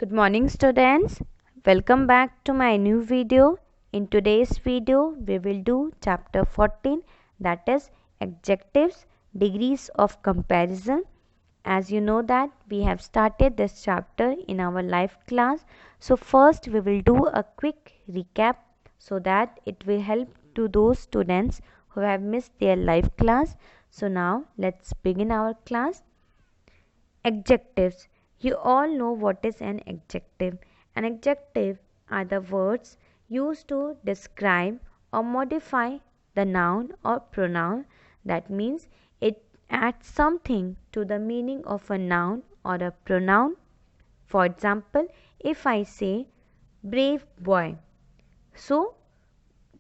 Good morning students. Welcome back to my new video. In today's video we will do chapter 14, that is adjectives, degrees of comparison. As you know that we have started this chapter in our live class. So first we will do a quick recap so that it will help to those students who have missed their live class. So now let's begin our class. Adjectives. You all know what is an adjective. An adjective are the words used to describe or modify the noun or pronoun. That means it adds something to the meaning of a noun or a pronoun. For example, if I say brave boy, so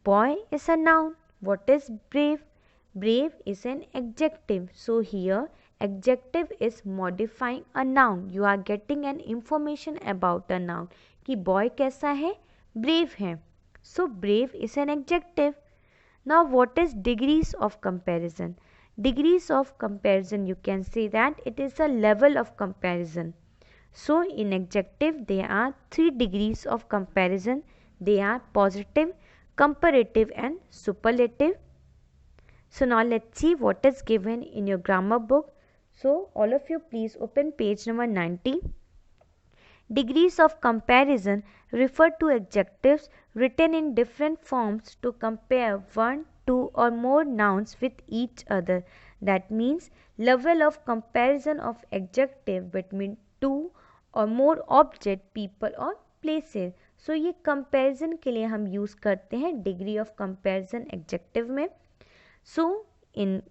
boy is a noun. What is brave? Brave is an adjective. So here adjective is modifying a noun. You are getting an information about a noun कि boy कैसा है? Brave है. So brave is an adjective. Now what is degrees of comparison? Degrees of comparison, you can say that it is a level of comparison. So in adjective there are 3 degrees of comparison. They are positive, comparative and superlative. So now let's see what is given in your grammar book. So all of you please open page number 90. Degrees of comparison refer to adjectives written in different forms to compare one, two or more nouns with each other. That means level of comparison of adjective between two or more object, people or places. So ये comparison के लिए हम use करते हैं degree of comparison adjective में. So in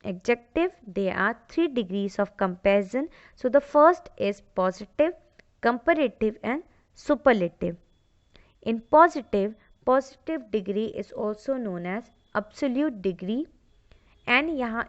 adjective there are 3 degrees of comparison. So the first is positive, comparative and superlative. In positive degree is also known as absolute degree. And यहाँ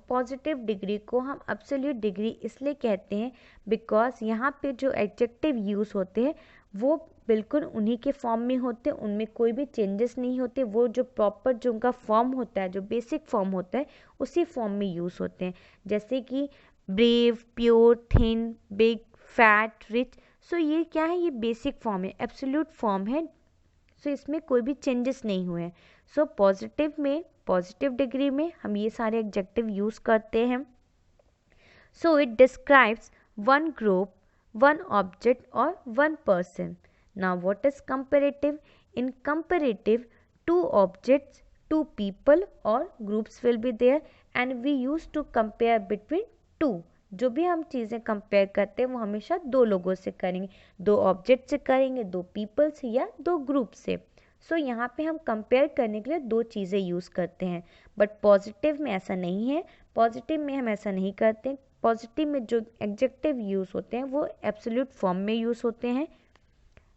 positive degree को हम absolute degree इसलिए कहते हैं because यहाँ पे जो adjective use होते हैं वो बिल्कुल उन्हीं के फॉर्म में होते हैं, उनमें कोई भी चेंजेस नहीं होते. वो जो प्रॉपर जो उनका फॉर्म होता है, जो बेसिक फॉर्म होता है, उसी फॉर्म में यूज़ होते हैं. जैसे कि brave, pure, thin, big, fat, rich. So ये क्या है? ये बेसिक फॉर्म है, एब्सोल्यूट फॉर्म है. सो इसमें कोई भी चेंजेस नहीं हुए हैं. सो पॉजिटिव में, पॉजिटिव डिग्री में हम ये सारे एडजेक्टिव यूज़ करते हैं. So it describes one group, one object or one person. Now what is comparative? In comparative, two objects, two people or groups will be there and we used to compare between two. जो भी हम चीज़ें compare करते हैं वो हमेशा दो लोगों से करेंगे, दो ऑब्जेक्ट से करेंगे, दो पीपल से या दो ग्रुप से. सो यहाँ पे हम कंपेयर करने के लिए दो चीज़ें यूज़ करते हैं. बट पॉजिटिव में ऐसा नहीं है. पॉजिटिव में हम ऐसा नहीं करते. पॉजिटिव में जो एडजेक्टिव यूज़ होते हैं वो एब्सोल्यूट फॉर्म में यूज़ होते हैं.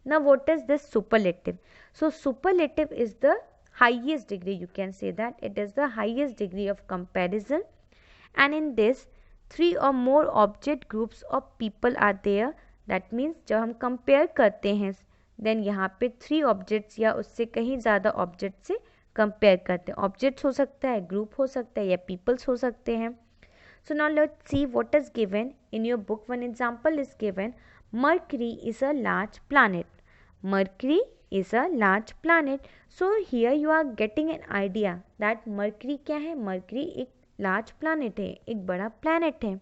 ना what is this superlative? So superlative is the highest degree. You can say that it is the highest degree of comparison. And in this 3 or more object groups of people are there. That means जब हम compare करते हैं then यहाँ पे 3 objects या उससे कहीं ज़्यादा ऑब्जेक्ट से कंपेयर करते हैं. ऑब्जेक्ट्स हो सकता है, ग्रुप हो सकता है या पीपल्स हो सकते हैं. So now let's see what is given in your book. One example is given. Mercury is a large planet. Mercury is a large planet. So here you are getting an idea that Mercury क्या है? Mercury एक large planet है, एक बड़ा planet है.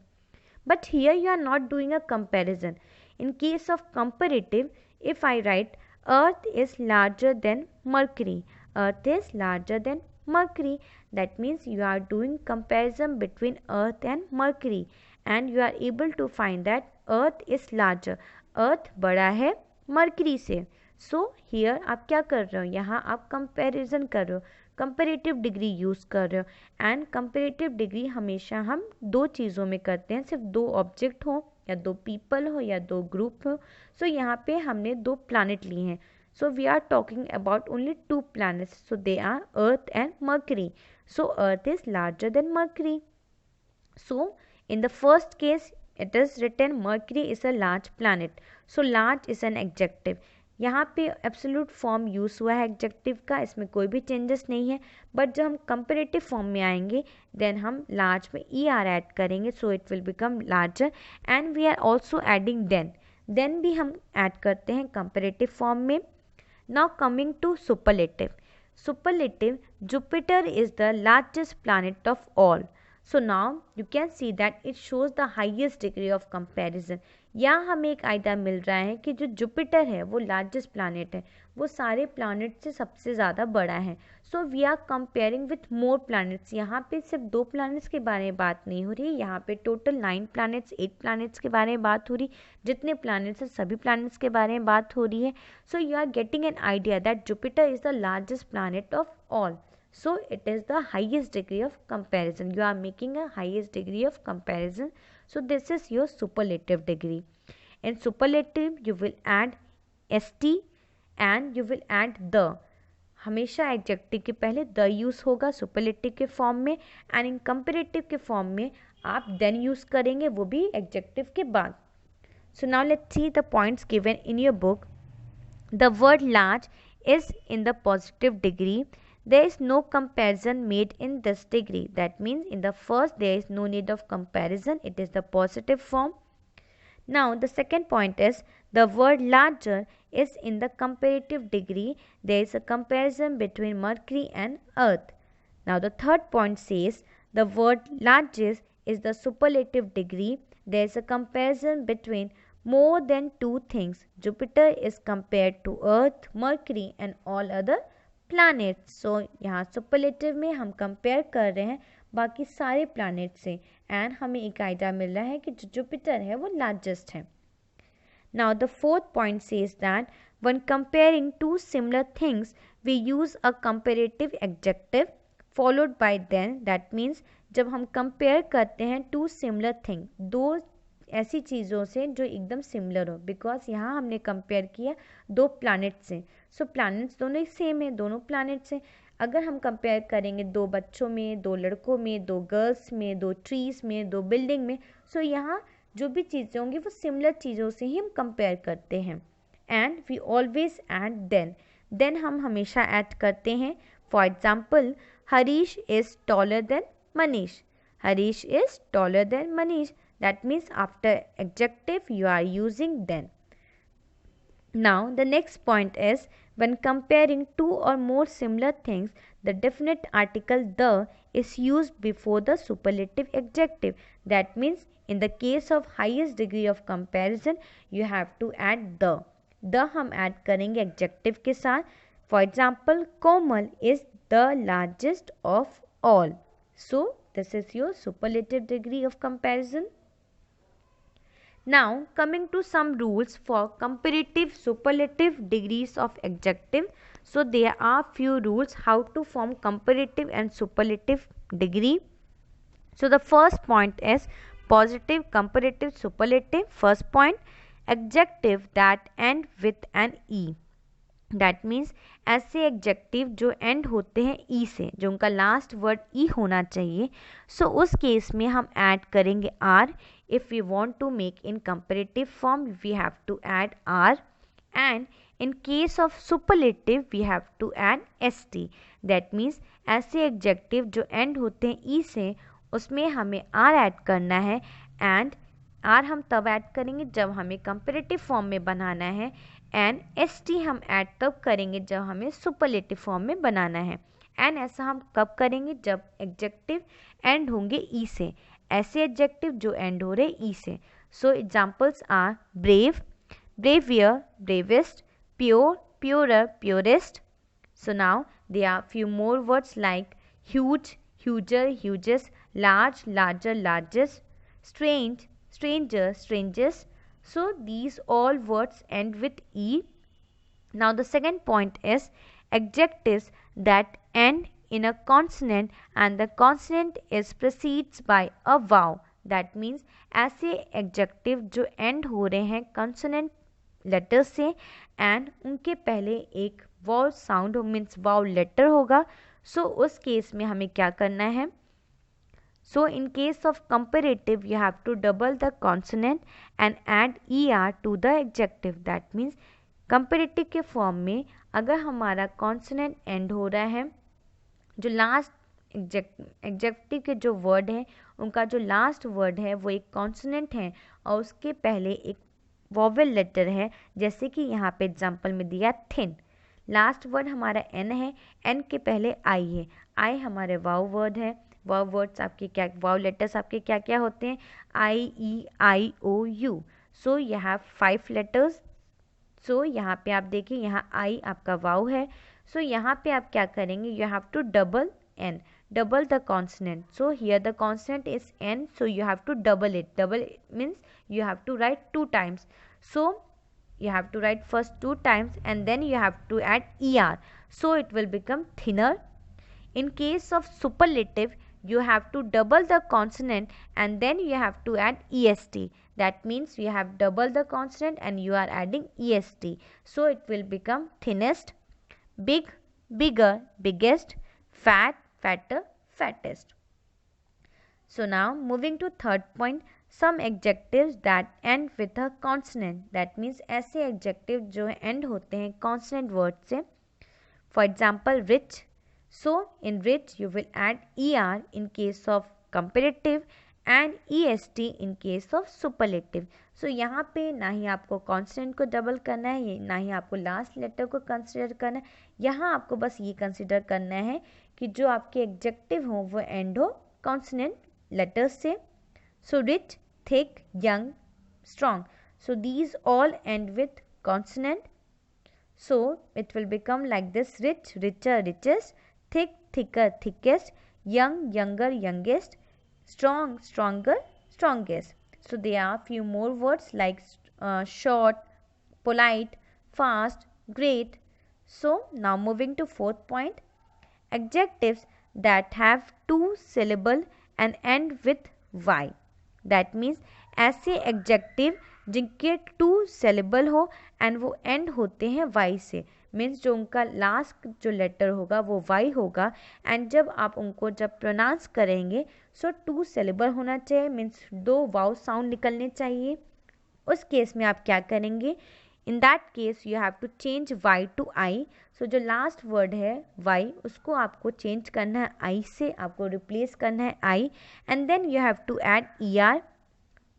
But here you are not doing a comparison. In case of comparative, if I write Earth is larger than Mercury. Earth is larger than Mercury. That means you are doing comparison between Earth and Mercury and you are able to find that Earth is larger. Earth बड़ा है Mercury से. So here आप क्या कर रहे हो? यहाँ आप comparison कर रहे हो, कंपेरेटिव डिग्री यूज़ कर रहे हो. एंड कंपेरेटिव डिग्री हमेशा हम दो चीज़ों में करते हैं, सिर्फ दो ऑब्जेक्ट हो या दो पीपल हो या दो ग्रुप हो. सो यहाँ पे हमने दो प्लानट लिए हैं. So we are talking about only 2 planets. So they are Earth and Mercury. So Earth is larger than Mercury. So in the first case it is written Mercury is a large planet. So large is an adjective. यहाँ पे absolute form use हुआ है adjective का, इसमें कोई भी changes नहीं है. बट जब हम कंपेरेटिव फॉर्म में आएंगे देन हम लार्ज में ER ऐड करेंगे. So it will become larger. And we are also adding than. Than भी हम ऐड करते हैं कंपैरेटिव फॉर्म में। Now coming to superlative. Superlative, Jupiter is the largest planet of all. So now you can see that it shows the highest degree of comparison. यहाँ हमें एक idea मिल रहा है कि जो जुपिटर है वो लार्जेस्ट प्लानट है, वो सारे प्लानट से सबसे ज़्यादा बड़ा है। So we are comparing with more planets. यहाँ पे सिर्फ 2 प्लानट्स के बारे में बात नहीं हो रही, यहाँ पे टोटल 9 प्लानट्स 8 प्लानट्स के बारे में बात हो रही। जितने प्लानट्स हैं सभी प्लानट्स के बारे में बात हो रही है। So you are getting an idea that Jupiter is the largest planet of all. So it is the highest degree of comparison. You are making a highest degree of comparison. So this is your superlative degree. In superlative you will add st and you will add the. हमेशा adjective के पहले the use होगा superlative के form में, and in comparative के form में आप then use करेंगे, वो भी एडजेक्टिव के बाद। So now let's see the points given in your book. The word large is in the positive degree. There is no comparison made in this degree. That means in the first there is no need of comparison. It is the positive form. Now the second point is the word larger is in the comparative degree. There is a comparison between Mercury and Earth. Now the third point says the word largest is the superlative degree. There is a comparison between more than 2 things. Jupiter is compared to Earth, Mercury and all other planets. So यहाँ superlative में हम compare कर रहे हैं बाकी सारे planet से, and हमें एक आइडिया मिल रहा है कि जो Jupiter है वो largest है। Now the fourth point says that when comparing two similar things, we use a comparative adjective followed by then. That means जब हम compare करते हैं two similar thing, दो ऐसी चीज़ों से जो एकदम सिमिलर हो, बिकॉज यहाँ हमने कंपेयर किया 2 प्लानट से। सो प्लानट्स दोनों ही सेम है, दोनों प्लानट से। अगर हम कंपेयर करेंगे 2 बच्चों में, 2 लड़कों में, 2 गर्ल्स में, 2 ट्रीज में, 2 बिल्डिंग में, सो यहाँ जो भी चीज़ें होंगी वो सिमिलर चीज़ों से ही हम कंपेयर करते हैं। And we always add than हम हमेशा ऐड करते हैं। For example, Harish is taller than Manish. Harish is taller than Manish. That means after adjective you are using then. Now the next point is when comparing 2 or more similar things, the definite article the is used before the superlative adjective. That means in the case of highest degree of comparison you have to add the. The हम add करेंगे adjective के साथ. For example, Komal is the largest of all. So this is your superlative degree of comparison. Now coming to some rules for comparative superlative degrees of adjective. So there are few rules how to form comparative and superlative degree. So the first point is positive comparative superlative. First point, adjective that end with an e. That means ऐसे adjective जो end होते हैं ई से, जो उनका last word ई होना चाहिए। सो उस केस में हम ऐड करेंगे R. If we want to make in comparative form we have to add R, and in case of superlative we have to add S T. That means ऐसे adjective जो end होते हैं ई से उसमें हमें आर ऐड करना है, and are हम तब ऐड करेंगे जब हमें कंपैरेटिव फॉर्म में बनाना है, एंड एस टी हम ऐड तब करेंगे जब हमें सुपरलेटिव फॉर्म में बनाना है। एंड ऐसा हम कब करेंगे? जब एग्जेक्टिव एंड होंगे ई से, ऐसे एग्जेक्टिव जो एंड हो रहे ई से। So examples are brave, braver, bravest, pure, purer, purest. So now there are few more words like huge, huger, hugest, large, larger, largest, strange, stranger, strangest. So these all words end with e. Now the second point is adjectives that end in a consonant and the consonant is precedes by a vowel. That means ऐसे adjective जो end हो रहे हैं consonant letter से and उनके पहले एक vowel sound means vowel letter होगा। सो उस केस में हमें क्या करना है? So in case of comparative you have to double the consonant and add E R to the adjective. That means comparative के फॉर्म में अगर हमारा कॉन्सोनेंट एंड हो रहा है, जो लास्ट एग्जेक्टिव के जो वर्ड है उनका जो लास्ट वर्ड है वो एक कॉन्सोनेंट है और उसके पहले एक वॉवेल लेटर है, जैसे कि यहाँ पे एग्जाम्पल में दिया थिन। लास्ट वर्ड हमारा एन है, एन के पहले आई है, आई हमारे वाव वर्ड है। वाव वर्ड्स आपके क्या, वाव लेटर्स आपके क्या क्या होते हैं, I E I O U. So you have 5 letters. So यहाँ पे आप देखिए, यहाँ आई आपका वाव है। सो यहाँ पे आप क्या करेंगे, you have to double N, double the consonant. So here the consonant is n, so you have to double it. Double it means you have to write 2 times. So you have to write first 2 times and then you have to add er, so it will become thinner. In case of superlative, you have to double the consonant and then you have to add est. That means you have double the consonant and you are adding est, so it will become thinnest, big, bigger, biggest, fat, fatter, fattest. So now moving to third point, some adjectives that end with a consonant. That means ऐसे adjective जो end होते हैं consonant word से. For example, rich. So in rich you will add er in case of comparative and est in case of superlative. So यहाँ पे ना ही आपको consonant को डबल करना है, ना ही आपको लास्ट लेटर को कंसिडर करना है. यहाँ आपको बस ये कंसिडर करना है कि जो आपके एडजेक्टिव हो वो एंड हो कॉन्सोनेंट लेटर्स से. So rich, thick, young, strong. So these all end with consonant. So it will become like this: rich, richer, richest, thick, thicker, thickest, young, younger, youngest, strong, stronger, strongest. So there are few more words like short, polite, fast, great. So now moving to fourth point, adjectives that have 2 syllable and end with y. That means ऐसे adjective जिनके 2 syllable हो and वो end होते हैं y से. Means जो उनका last जो लेटर होगा वो वाई होगा एंड जब आप उनको जब प्रोनाउंस करेंगे सो 2 सिलेबल होना चाहिए, मीन्स 2 वाउ साउंड निकलने चाहिए. उस केस में आप क्या करेंगे, in that case you have to change Y to I. So जो लास्ट वर्ड है वाई उसको आपको चेंज करना है आई से, आपको रिप्लेस करना है I and then you have to add E R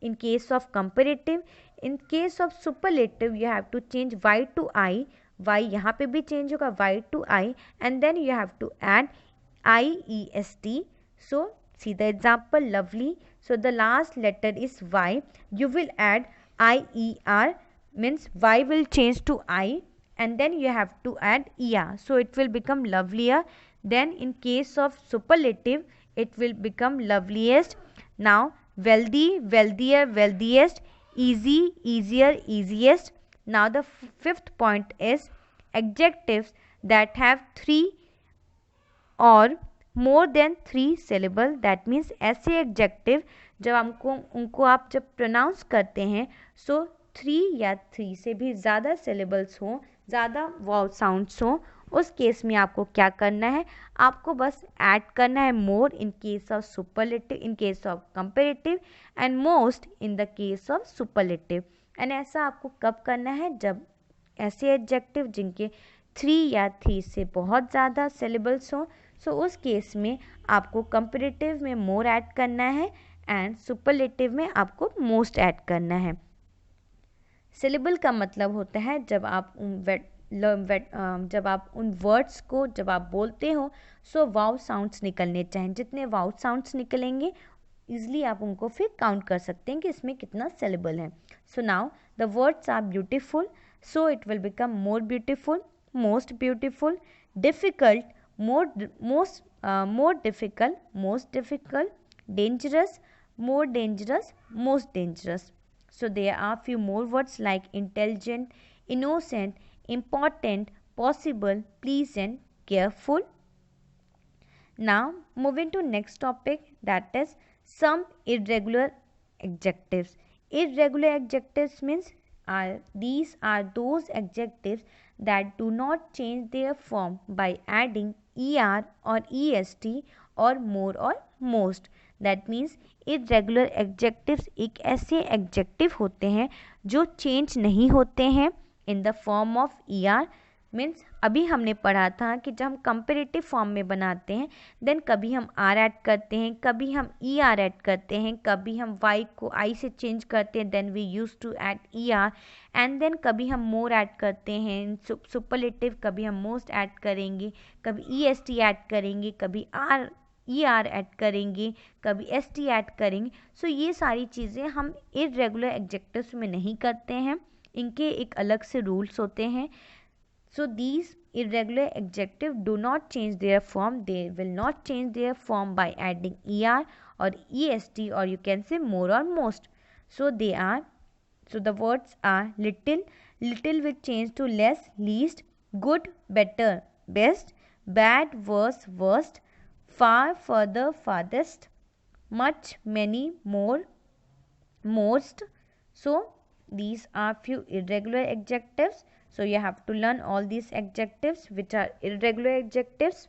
in case of comparative. In case of superlative you have to change Y to I. y यहाँ पे भी चेंज होगा y to I and then you have to add IEST. So see the example, lovely. So the last letter is y, you will add IER, means y will change to I and then you have to add ER, so it will become lovelier. Then in case of superlative it will become loveliest. Now wealthy, wealthier, wealthiest, easy, easier, easiest. Now the fifth point is adjectives that have 3 or more than 3 syllable. That means ऐसे adjective जब उनको आप जब pronounce करते हैं सो 3 या 3 से भी ज़्यादा syllables हों, ज़्यादा vowel sounds हों, उस केस में आपको क्या करना है, आपको बस ऐड करना है more in case of superlative, in case of comparative and most in the case of superlative. And ऐसा आपको कब करना है, जब ऐसे एडजेक्टिव जिनके 3 या 3 से बहुत ज़्यादा सिलेबल्स हों. सो उस केस में आपको कंपेरेटिव में मोर ऐड करना है एंड सुपरलेटिव में आपको मोस्ट ऐड करना है. सिलेबल का मतलब होता है जब आप उन वर्ड्स को जब आप बोलते हो सो वाउ साउंड्स निकलने चाहिए. जितने वाउ साउंड्स निकलेंगे ईजिली आप उनको फिर काउंट कर सकते हैं कि इसमें कितना सिलेबल है. So now the words are beautiful, so it will become more beautiful, most beautiful, difficult, more difficult, most difficult, dangerous, more dangerous, most dangerous. So there are few more words like intelligent, innocent, important, possible, pleasant, careful. Now moving to next topic, that is some irregular adjectives. Irregular adjectives means these are those adjectives that do not change their form by adding er or est or more or most. That means irregular adjectives एक ऐसे adjective होते हैं जो change नहीं होते हैं in the form of er, means अभी हमने पढ़ा था कि जब हम कंपेरेटिव फॉर्म में बनाते हैं देन कभी हम आर ऐड करते हैं, कभी हम ई आर ऐड करते हैं, कभी हम वाई को आई से चेंज करते हैं, then we use to add E R, and then कभी हम मोर ऐड करते हैं, सुपरलेटिव कभी हम मोस्ट ऐड करेंगे, कभी ई एस टी ऐड करेंगे, कभी आर ई आर ऐड करेंगे, कभी एस टी ऐड करेंगे. सो ये सारी चीज़ें हम इर्रेगुलर एडजेक्टिव्स में नहीं करते हैं, इनके एक अलग से रूल्स होते हैं. So these irregular adjectives do not change their form. They will not change their form by adding er or est, or you can say more or most. So the words are little, little will change to less, least, good, better, best, bad, worse, worst, far, further, farthest, much, many, more, most. So these are few irregular adjectives. So you have to learn all these adjectives which are irregular adjectives.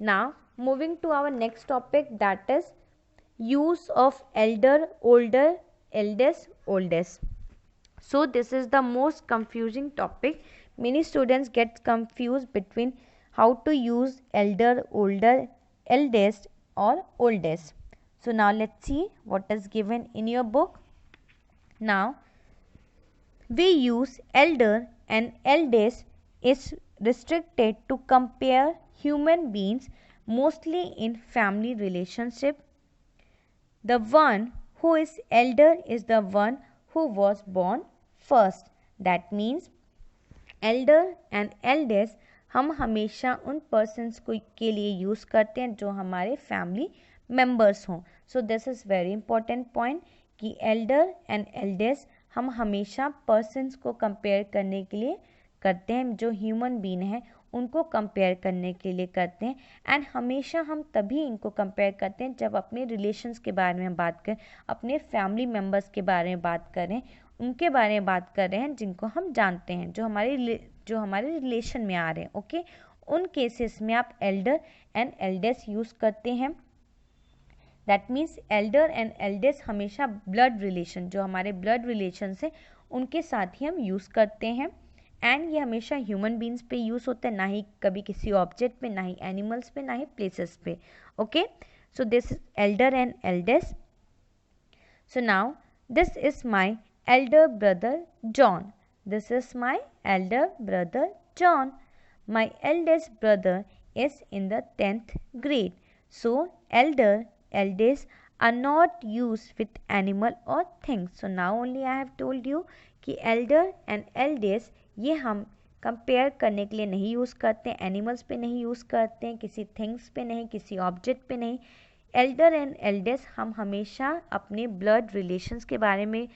Now moving to our next topic, that is use of elder, older, eldest, oldest. So this is the most confusing topic. Many students get confused between how to use elder, older, eldest or oldest. So now let's see what is given in your book. Now we use elder and eldest is restricted to compare human beings mostly in family relationship. The one who is elder is the one who was born first. That means elder and eldest हम हमेशा उन persons को के लिए use करते हैं जो हमारे फैमिली मेंबर्स हों. So this is very important point कि एल्डर एंड एल्डेस्ट हम हमेशा पर्सन्स को कंपेयर करने के लिए करते हैं, जो ह्यूमन बीइंग है उनको कंपेयर करने के लिए करते हैं. एंड हमेशा हम तभी इनको कंपेयर करते हैं जब अपने रिलेशंस के बारे में बात करें, अपने फैमिली मेम्बर्स के बारे में बात करें, उनके बारे में बात कर रहे हैं जिनको हम जानते हैं, जो हमारे रिलेशन में आ रहे हैं. ओके, उन केसेस में आप एल्डर एंड एल्डेस्ट यूज़ करते हैं. That means Elder and eldest हमेशा ब्लड रिलेशन, जो हमारे ब्लड रिलेशन से उनके साथ ही हम यूज़ करते हैं. एंड ये हमेशा ह्यूमन बींग्स पे यूज़ होता है, ना ही कभी किसी ऑब्जेक्ट पे, ना ही एनिमल्स पे, ना ही प्लेसेस पे. Okay, so this is Elder and eldest. So now this is my elder brother John. This is my elder brother John. My eldest brother is in the 10th grade. So elder, eldest are not used with animal or things. So now only I have told you कि elder and eldest ये हम compare करने के लिए नहीं use करते हैं, animals पे नहीं यूज़ करते हैं, किसी थिंग्स पे नहीं, किसी ऑब्जेक्ट पे नहीं. एल्डर एंड एल्डेस्ट हम हमेशा अपने ब्लड रिलेशंस के बारे में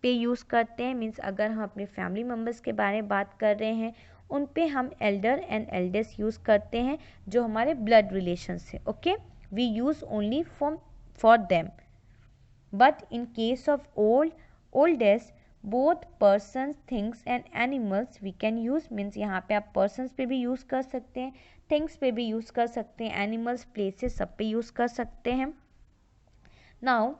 पे यूज़ करते हैं. मीन्स अगर हम अपने फैमिली मेम्बर्स के बारे में बात कर रहे हैं, उन पे हम एल्डर एंड एल्डेस्ट यूज़ करते हैं जो हमारे ब्लड रिलेशंस है. Okay, we use only for them. But in case of oldest both persons, things and animals we can use. Means यहाँ पे आप पर्सन्स पे भी यूज़ कर सकते हैं, थिंग्स पे भी यूज़ कर सकते हैं, एनिमल्स, प्लेसेस सब पे यूज़ कर सकते हैं. Now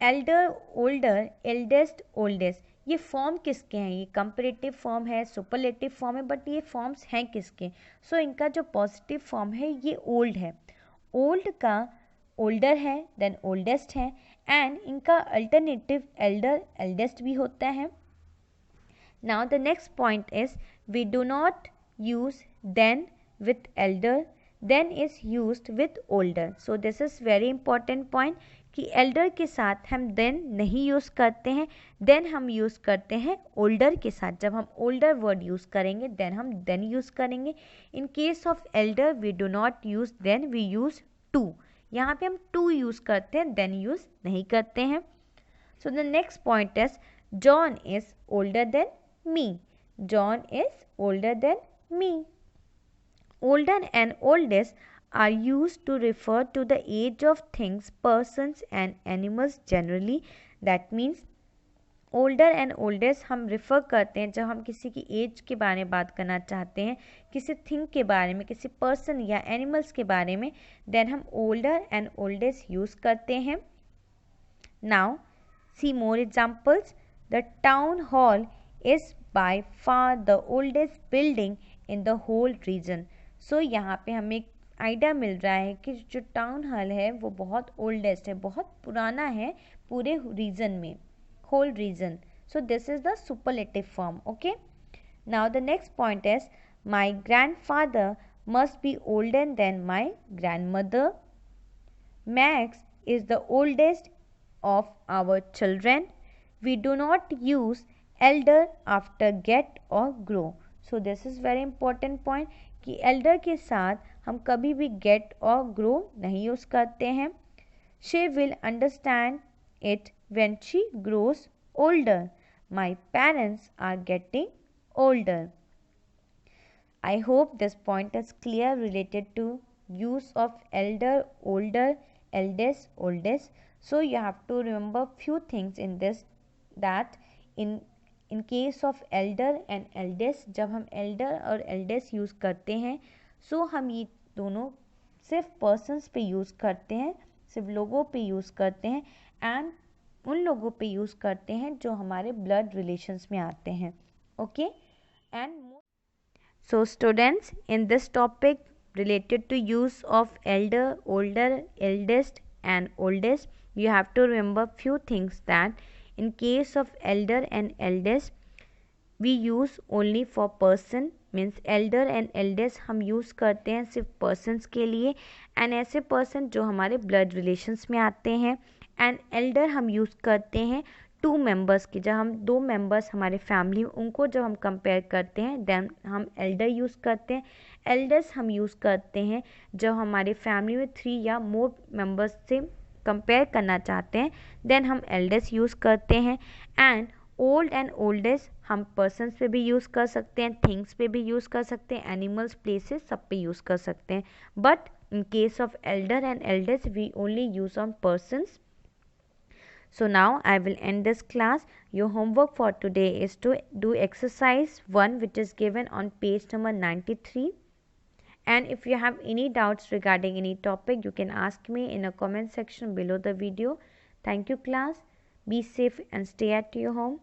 Elder, older, eldest, oldest ये फॉर्म किसके हैं? ये कंपैरेटिव फॉर्म है, सुपरलेटिव फॉर्म है, बट ये फॉर्म्स हैं किसके? सो इनका जो पॉजिटिव फॉर्म है ये ओल्ड है. ओल्ड का ओल्डर है, देन ओल्डेस्ट है, एंड इनका अल्टरनेटिव एल्डर, एल्डेस्ट भी होता है. Now the next point is we do not use than with elder, than is used with older. So this is very important point कि elder के साथ हम देन नहीं यूज़ करते हैं, देन हम यूज़ करते हैं ओल्डर के साथ. जब हम ओल्डर वर्ड यूज़ करेंगे देन हम देन यूज़ करेंगे. In case of elder we do not use than, we use to. यहाँ पे हम टू यूज़ करते हैं, देन यूज़ नहीं करते हैं. So the next point is John is older than me. John is older than me. Older and oldest are used to refer to the age of things, persons and animals generally. That means older and oldest हम refer करते हैं जब हम किसी की as के बारे में बात करना चाहते हैं, किसी थिंग के बारे में, किसी पर्सन या एनिमल्स के बारे में, देन हम older and oldest यूज़ करते हैं. Now see more examples. The town hall is by far the oldest building in the whole region. So यहाँ पे हमें एक आइडिया मिल रहा है कि जो टाउन हॉल है वो बहुत ओल्डेस्ट है, बहुत पुराना है पूरे रीजन में, whole region. So this is the superlative form. Okay. Now the next point is my grandfather must be older than my grandmother. Max is the oldest of our children. We do not use elder after get or grow. So this is very important point कि elder के साथ हम कभी भी get और grow नहीं use करते हैं. She will understand it when she grows older. My parents are getting older. I hope this point is clear related to use of elder, older, eldest, oldest. So you have to remember few things in this, that in case of elder and eldest, जब हम elder और eldest use करते हैं, so हम ये दोनों सिर्फ persons पे यूज़ करते हैं, सिर्फ लोगों पे यूज़ करते हैं, and उन लोगों पे यूज़ करते हैं जो हमारे blood relations में आते हैं. Okay. And so students, in this topic related to use of elder, older, eldest and oldest, you have to remember few things, that in case of elder and eldest we use only for person, means elder and eldest हम use करते हैं सिर्फ persons के लिए, and ऐसे person जो हमारे blood relations में आते हैं, and elder हम use करते हैं टू मेंबर्स की, जब हम दो मेंबर्स हमारे फैमिली उनको जब हम कंपेयर करते हैं देन हम एल्डर यूज़ करते हैं. एल्डर्स हम यूज़ करते हैं जब हमारे फैमिली में 3 या मोर मेंबर्स से कंपेयर करना चाहते हैं, देन हम एल्डर्स यूज़ करते हैं. एंड ओल्ड एंड ओल्डेस्ट हम पर्सनस पे भी यूज़ कर सकते हैं, थिंग्स पे भी यूज़ कर सकते हैं, एनिमल्स, प्लेसेस, सब पे यूज़ कर सकते हैं. But in case of elder and elders we only use on persons. So now I will end this class. Your homework for today is to do exercise 1, which is given on page number 93. And if you have any doubts regarding any topic, you can ask me in a comment section below the video. Thank you class. Be safe and stay at your home.